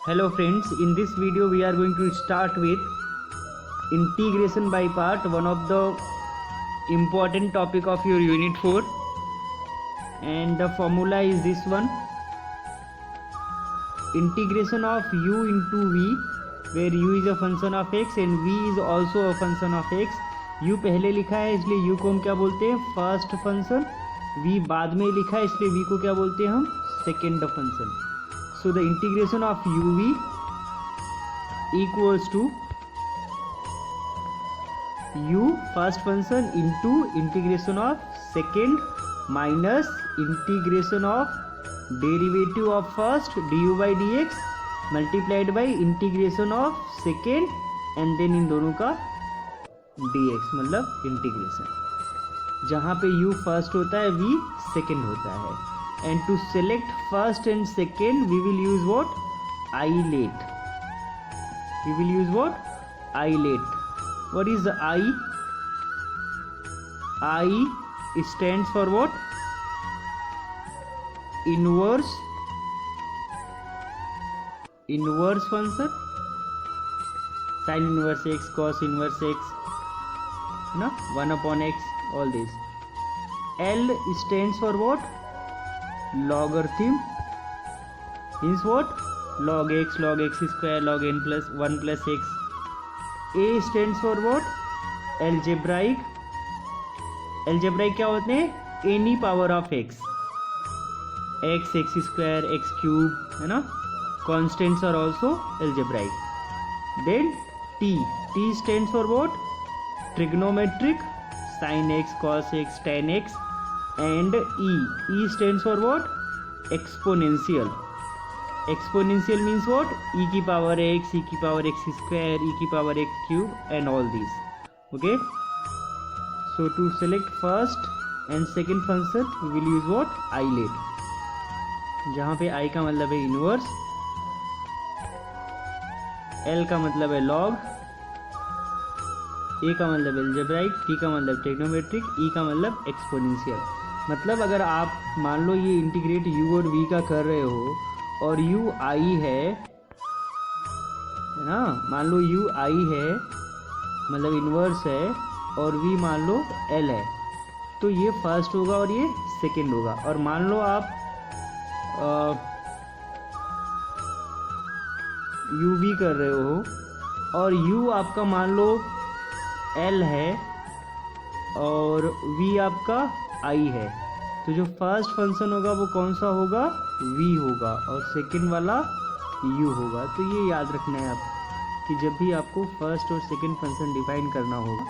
Hello friends, in this video we are going to start with integration by part, one of the important topic of your unit 4, and the formula is this one: integration of u into v, where u is a function of x and v is also a function of x. u पहले लिखा है इसलिए u को हम क्या बोलते हैं, first function. v बाद में लिखा है इसलिए v को क्या बोलते हैं हम, second function. So the integration of uv equals to u first function into integration of second minus integration of derivative of first du by dx multiplied by integration of second and then इन दोनों का dx, मतलब integration. जहाँ पे u first होता है v second होता है. And to select first and second we will use what? Ilet. We will use what? Ilet. What is the I? I stands for what? Inverse function. Sin inverse x, cos inverse x, no? 1 upon x, all this. L stands for what? Logarithm, means what? Log x square, log n plus 1 plus x. A stands for what? Algebraic क्या होते हैं? Any power of x square, x cube, है ना? Constants are also algebraic. Then T stands for what? Trigonometric, sin x, cos x, tan x. And E stands for what? Exponential. Exponential means what? E की power x, e की power x square, e की power x cube, and all these. Okay. So to select first and second function we will use what? Ilet. जहाँ पे I का मतलब है inverse, L का मतलब है log, A का मतलब algebraic, T का मतलब trigonometric, E का मतलब exponential. मतलब अगर आप मान लो ये इंटीग्रेट u और v का कर रहे हो और u i है ना, मान लो u i है मतलब इन्वर्स है और v मान लो l है, तो ये फर्स्ट होगा और ये सेकंड होगा. और मान लो आप u v कर रहे हो और u आपका मान लो l है और v आपका i है, तो जो फर्स्ट फंक्शन होगा वो कौन सा होगा? v होगा और सेकंड वाला u होगा. तो ये याद रखना है आप कि जब भी आपको फर्स्ट और सेकंड फंक्शन डिफाइन करना होगा,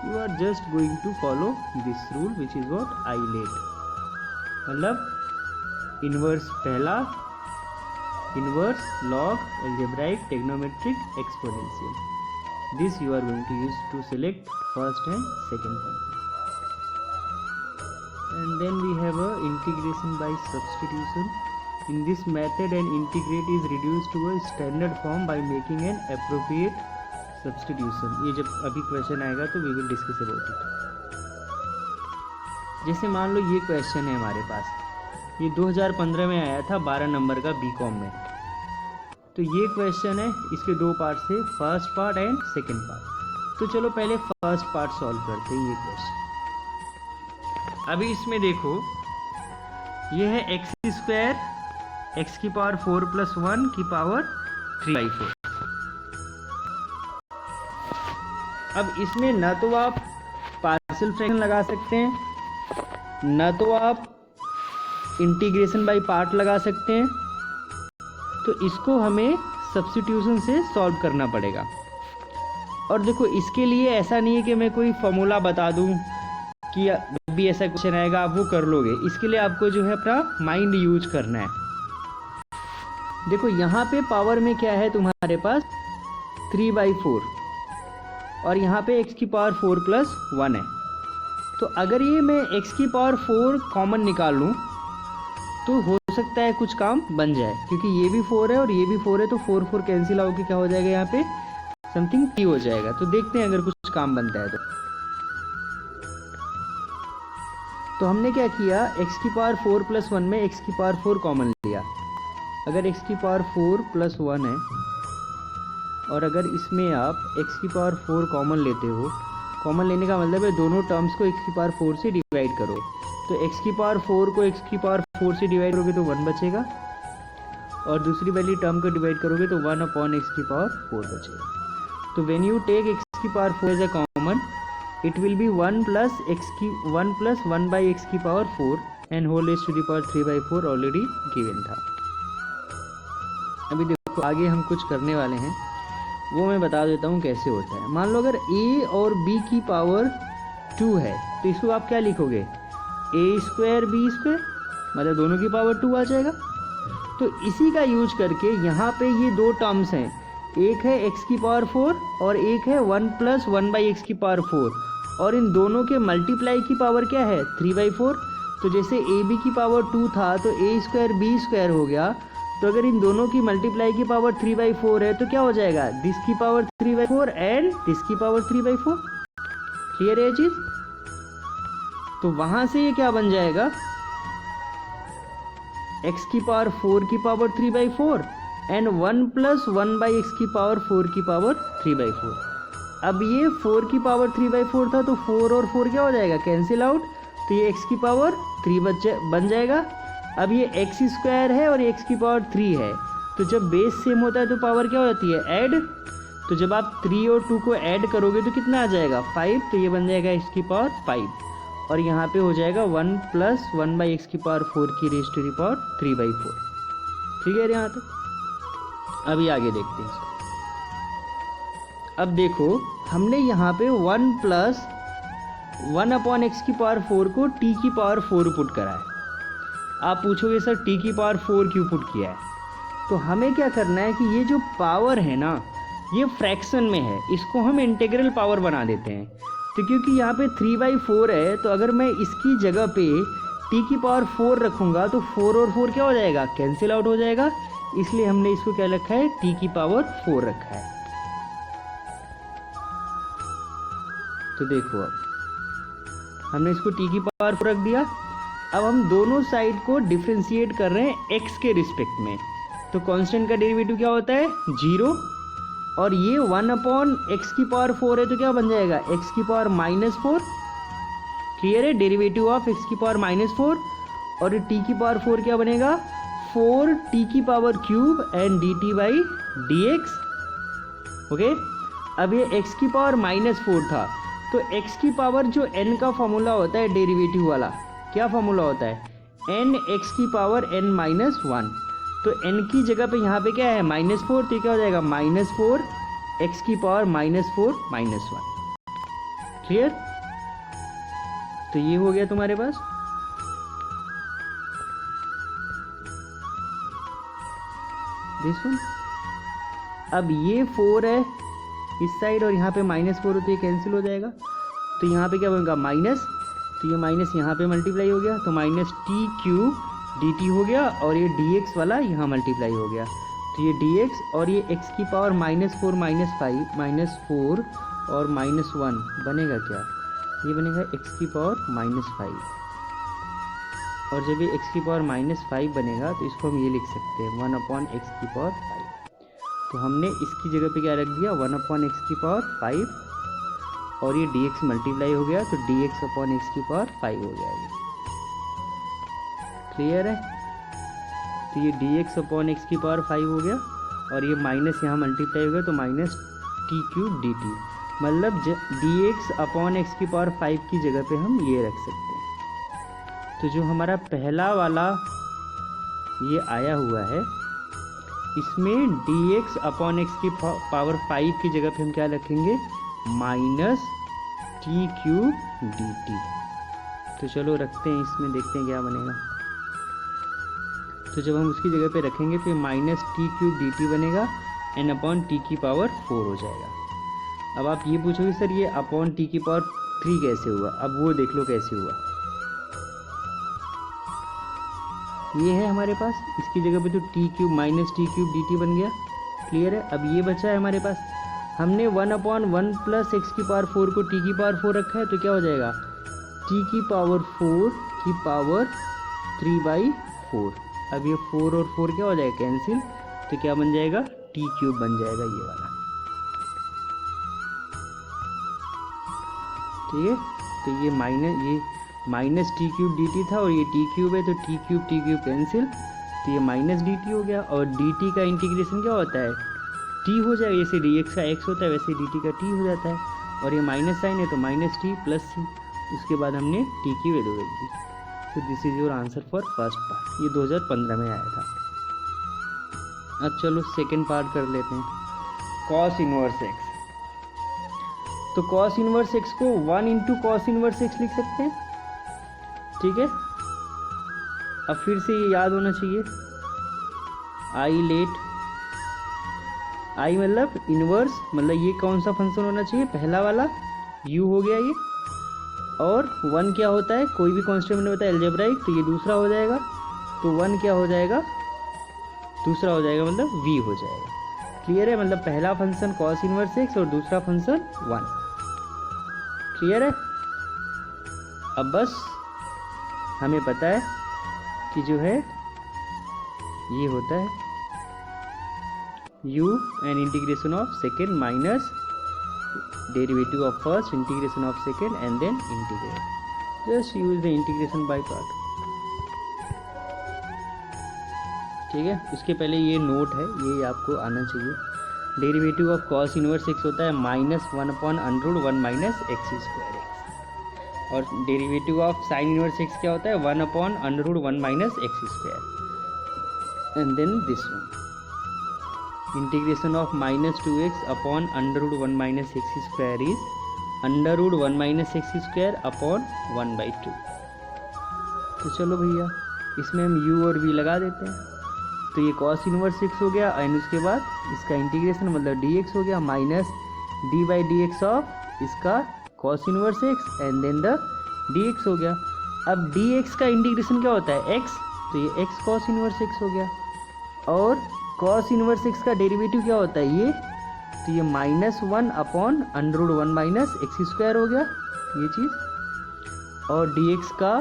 you are just going to follow this rule which is what? ILATE. मतलब इनवर्स पहला, inverse, log, algebraic, trigonometric, exponential. This you are going to use to select first and second function. And then we have a integration by substitution. In this method an integrate is reduced to a standard form by making an appropriate substitution. ये जब अभी question आएगा तो we will discuss about it. जैसे मान लो ये question है हमारे पास, ये 2015 में आया था 12 नंबर का बीकॉम में. तो ये क्वेश्चन है, इसके दो पार्ट थे, first part and second part. तो चलो पहले फर्स्ट पार्ट सॉल्व करते हैं ये क्वेश्चन. अभी इसमें देखो ये है एक्स स्क्वायर, एक्स की पावर 4 प्लस 1 की पावर 3/4. अब इसमें ना तो आप पार्शियल फ्रैक्शन लगा सकते हैं, ना तो आप इंटीग्रेशन बाय पार्ट लगा सकते हैं. तो इसको हमें सब्स्टिट्यूशन से सॉल्व करना पड़ेगा. और देखो इसके लिए ऐसा नहीं है कि मैं कोई फॉर्मूला बता दूं कि जब भी ऐसा क्वेश्चन आएगा आप वो कर लोगे. इसके लिए आपको जो है अपना माइंड यूज करना है. देखो यहाँ पे पावर में क्या है तुम्हारे पास? 3/4 और यहाँ पे x की पावर 4 प्लस 1 है. तो अगर ये मैं x की पावर 4 कॉमन निकाल लूँ तो हो सकता है कुछ काम बन जाए, क्योंकि ये भी 4 है और ये भी 4 है, तो 4 कैंसिल आउट के क्या हो जाएगा, यहाँ पे समथिंग t हो जाएगा. तो देखते हैं अगर कुछ काम बनता है तो हमने क्या किया, x की पावर 4 प्लस 1 में x की पावर 4 कॉमन लिया. अगर x की पावर 4 प्लस 1 है और अगर इसमें आप x की पावर 4 कॉमन लेते हो, कॉमन लेने का मतलब है दोनों टर्म्स को x की पावर 4 से डिवाइड करो, तो x की पावर 4 को x की पावर 4 से डिवाइड करोगे तो 1 बचेगा और दूसरी वाली टर्म को डिवाइड करोगे तो 1 अपॉन x की पावर 4 बचेगा। तो व्हेन यू टेक x की power 4 as a common, it will be 1 plus 1 by x की power 4 and whole raise to the power 3/4 already given था। अभी देखो आगे हम कुछ करने वाले हैं, वो मैं बता देता हूँ कैसे होता है। मान लो अगर a और b की पावर 2 है तो इसको आप क्या लिखोगे, a² b², मतलब दोनों की पावर 2 आ जाएगा। तो इसी का यूज करके यहाँ पे ये दो टर्म्स हैं, एक है x की पावर 4 और एक है 1 प्लस 1 बाई एक्स की पावर 4, और इन दोनों के मल्टीप्लाई की पावर क्या है 3/4। तो जैसे ए बी की पावर 2 था तो a² b² हो गया, तो अगर इन दोनों की मल्टीप्लाई की पावर 3/4 है तो क्या हो जाएगा, दिस की पावर 3/4 एंड दिस की पावर 3/4। क्लियर है ये चीज? तो वहां से ये क्या बन जाएगा, x की पावर 4 की power 3/4 and 1 plus 1 by x की पावर 4 की पावर 3/4। अब ये 4 की पावर 3/4 था तो 4 और 4 क्या हो जाएगा, कैंसिल आउट, तो ये x की पावर 3 बन जाएगा। अब ये x² है और x की पावर 3 है, तो जब बेस सेम होता है तो पावर क्या हो जाती है, ऐड। तो जब आप 3 और 2 को ऐड करोगे तो कितना आ जाएगा 5, तो ये बन जाएगा x की पावर 5, और यहाँ पे हो जाएगा 1 प्लस 1 बाई एक्स की पावर 4 की raise to the power 3/4। Clear यहाँ तक? अभी आगे देखते हैं। अब देखो हमने यहाँ पे 1 प्लस 1 अपॉन एक्स की पावर 4 को t की पावर 4 पुट करा है। आप पूछोगे सर t की पावर 4 क्यों पुट किया है? तो हमें क्या करना है कि ये जो पावर है ना, ये फ्रैक्शन में है, इसको हम इंटीग्रल पावर बना देते हैं। तो क्योंकि यहाँ पे 3/4 है, तो अगर मैं इसकी जगह पे t की पावर 4 रखूँगा तो 4 और 4 क्या हो जाएगा, कैंसिल आउट हो जाएगा, इसलिए हमने इसको क्या रखा है, t की पावर 4 रखा है। तो देखो अब हमने इसको t की पावर 4 रख दिया। अब हम दोनों साइड को डिफ्रेंशिएट कर रहे हैं x के रिस्पेक्ट में, तो कांस्टेंट का डेरिवेटिव क्या होता है 0, और ये 1 अपॉन एक्स की पावर 4 है तो क्या बन जाएगा, x की पावर -4। क्लियर है, डेरिवेटिव ऑफ x की पावर -4, और t की पावर 4 क्या बनेगा, 4t की power cube and dt/dx। Okay, अब ये x की पावर -4 था, तो x की पावर जो n का फॉर्मूला होता है डेरिवेटिव वाला, क्या फॉर्मूला होता है, n x की पावर n-1। तो n की जगह पे यहाँ पे क्या है -4, तो क्या हो जाएगा -4 x की पावर -4 -1। क्लियर? तो ये हो गया तुम्हारे पास। अब ये 4 है इस साइड और यहाँ पे -4 होते कैंसिल हो जाएगा, तो यहाँ पे क्या बनेगा माइनस, तो ये माइनस यहाँ पे मल्टीप्लाई हो गया, तो -t³ dt हो गया, और ये dx वाला यहाँ मल्टीप्लाई हो गया, तो ये dx, और ये x की पावर -4 -4 और -1 बनेगा क्या, ये बनेगा x की पावर -5, और जब ये x की पावर -5 बनेगा तो इसको हम ये लिख सकते हैं 1 अपॉन एक्स की पावर 5। तो हमने इसकी जगह पे क्या रख दिया 1 अपॉन एक्स की पावर 5, और ये dx मल्टीप्लाई हो गया तो dx अपॉन एक्स की पावर 5 हो जाएगी। क्लियर है? तो ये dx अपॉन एक्स की पावर 5 हो गया, और ये माइनस यहाँ मल्टीप्लाई हो गया तो -t³ dt, मतलब dx अपॉन एक्स की पावर 5 की जगह पे हम ये रख सकते हैं। तो जो हमारा पहला वाला ये आया हुआ है, इसमें dx अपॉन एक्स की पावर 5 की जगह पे हम क्या रखेंगे, -t³ dt। तो चलो रखते हैं, इसमें देखते हैं क्या बनेगा। तो जब हम उसकी जगह पे रखेंगे तो -t³ dt बनेगा, n अपॉन t की पावर 4 हो जाएगा। अब आप ये पूछोगे सर ये अपॉन t की पावर 3 कैसे हुआ, अब वो देख लो कैसे हुआ। ये है हमारे पास, इसकी जगह पे तो -t³ dt बन गया। क्लियर है? अब ये बचा है हमारे पास, हमने 1 अपॉन 1 प्लस एक्स की पावर 4 को t की पावर 4 रखा है, तो क्या हो जाएगा t की पावर 4 की पावर 3/4। अब ये 4 और 4 क्या हो जाएगा, कैंसिल, तो क्या बन जाएगा, टी क्यूब बन जाएगा ये वाला। ठीक है, तो ये minus T cube D T था और ये टी क्यूब है, तो टी क्यूब कैंसिल, तो ये माइनस डी टी हो गया। और डी टी का इंटीग्रेशन क्या होता है, टी हो जाएगा, जैसे डी एक्स का एक्स होता है वैसे डी टी का टी हो जाता है। और ये माइनस साइन है तो माइनस टी प्लस सी, उसके बाद हमने टी की वैल्यू रख दी। तो this is your answer for first part. ये 2015 में आया था। अब चलो सेकेंड पार्ट कर लेते हैं, कॉस इनवर्स एक्स। तो कॉस इनवर्स एक्स को 1 इंटू कॉस इनवर्स एक्स लिख सकते हैं। ठीक है, अब फिर से ये याद होना चाहिए, आई लेट, आई मतलब इनवर्स, मतलब ये कौन सा फंक्शन होना चाहिए, पहला वाला u हो गया ये, और 1 क्या होता है, कोई भी कांस्टेंट नहीं होता है अलजेब्राइक, तो ये दूसरा हो जाएगा। तो 1 क्या हो जाएगा, दूसरा हो जाएगा, मतलब v हो जाएगा। क्लियर है, मतलब पहला फंक्शन कॉस इनवर्स एक्स और दूसरा फंक्शन 1। क्लियर है। अब बस हमें पता है कि जो है ये होता है u and integration of second minus derivative of first, integration of second and then integrate. Just use the integration by part. ठीक है, उसके पहले ये नोट है, ये आपको आना चाहिए। Derivative of cos inverse x होता है -1/√1 माइनस एक्स स्क्वायर एक्स, और derivative of sine inverse x क्या होता है 1/√1 minus x square, and then this one integration of -2x upon √1 minus x square is √1 minus x square upon 1/2। तो चलो भैया इसमें हम u और v लगा देते हैं। तो ये कॉस इनवर्स एक्स हो गया, एंड उसके बाद इसका इंटीग्रेशन मतलब dx हो गया माइनस d/dx ऑफ इसका cos inverse x, and then the dx हो गया। अब dx का इंटीग्रेशन क्या होता है x, तो ये x कॉस इनवर्स एक्स हो गया। और कॉस इनवर्स एक्स का डेरिवेटिव क्या होता है ये, तो ये -1 अपॉन √1 माइनस एक्स स्क्वायर हो गया ये चीज़, और dx का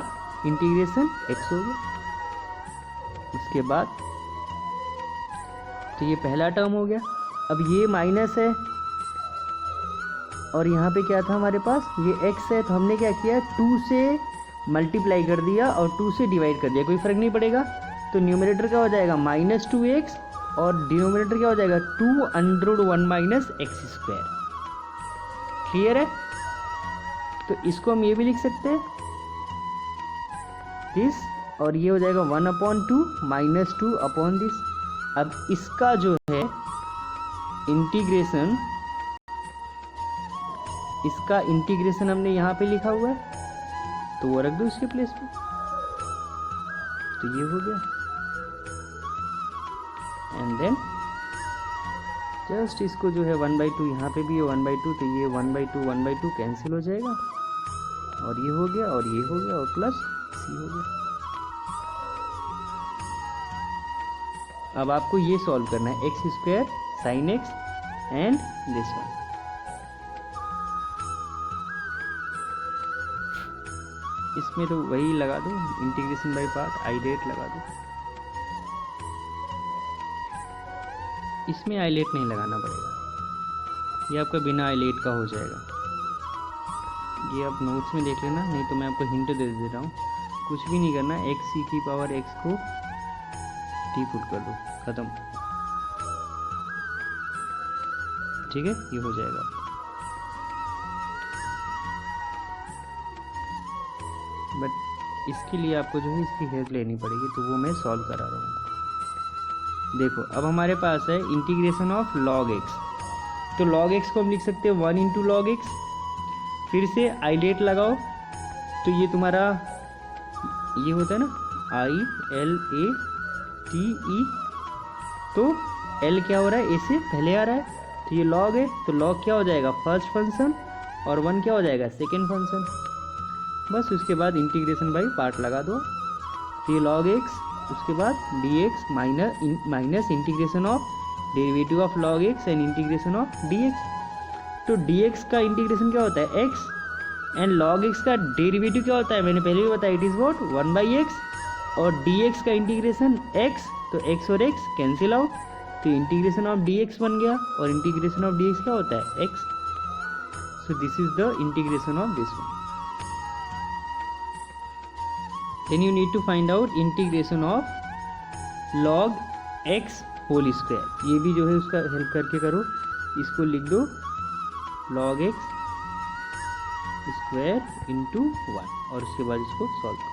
इंटीग्रेशन x हो गया। उसके बाद तो ये पहला टर्म हो गया। अब ये माइनस है और यहाँ पे क्या था हमारे पास, ये x है, तो हमने क्या किया 2 से मल्टीप्लाई कर दिया और 2 से डिवाइड कर दिया, कोई फर्क नहीं पड़ेगा। तो न्यूमरेटर क्या हो जाएगा -2x और डिनोमिनेटर क्या हो जाएगा 2√1 माइनस एक्स स्क्वायर। क्लियर है, तो इसको हम ये भी लिख सकते हैं दिस, और ये हो जाएगा 1/2 माइनस 2 अपॉन दिस। अब इसका जो है इंटीग्रेशन, इसका इंटीग्रेशन हमने यहाँ पे लिखा हुआ है, तो वो रख दो इसके प्लेस पे। तो ये हो गया, एंड देन जस्ट इसको जो है 1/2, यहाँ पे भी है 1/2, तो ये 1/2 कैंसिल हो जाएगा, और ये हो गया और ये हो गया और प्लस सी हो गया। अब आपको ये सॉल्व करना है x square sine x and this one. इसमें तो वही लगा दो integration by part, I let लगा दो। इसमें आईलेट नहीं लगाना पड़ेगा, ये आपका बिना आईलेट का हो जाएगा। ये आप नोट्स में देख लेना, नहीं तो मैं आपको हिंट दे रहा हूँ। कुछ भी नहीं करना, x को t पुट कर दो, खत्म। ठीक है, ये हो जाएगा। बट इसके लिए आपको जो है इसकी हेल्प लेनी पड़ेगी, तो वो मैं सॉल्व करा रहा हूँ। देखो अब हमारे पास है इंटीग्रेशन ऑफ log x, तो log x को हम लिख सकते हैं 1 इंटू log x। फिर से आईलेट लगाओ, तो ये तुम्हारा ये होता है ना ILATE, तो L क्या हो रहा है, A से पहले आ रहा है, तो ये log है, तो log क्या हो जाएगा फर्स्ट फंक्शन, और 1 क्या हो जाएगा सेकेंड फंक्शन। बस उसके बाद इंटीग्रेशन बाई पार्ट लगा दो, तो ये log x, उसके बाद dx minus integration of derivative of log x and integration of dx। तो dx का इंटीग्रेशन क्या होता है x, एंड log x का डेरिवेटिव क्या होता है, मैंने पहले भी बताया, इट इज व्हाट 1/x, और dx का इंटीग्रेशन x, तो x और x कैंसिल आउट, तो इंटीग्रेशन ऑफ dx बन गया, और इंटीग्रेशन ऑफ dx क्या होता है x. So this is the integration of this one. Then you need to find out integration of log x whole square. ये भी जो है उसका हेल्प करके करो. इसको लिख दो log x स्क्वायर इंटू 1 और उसके बाद इसको सॉल्व करो.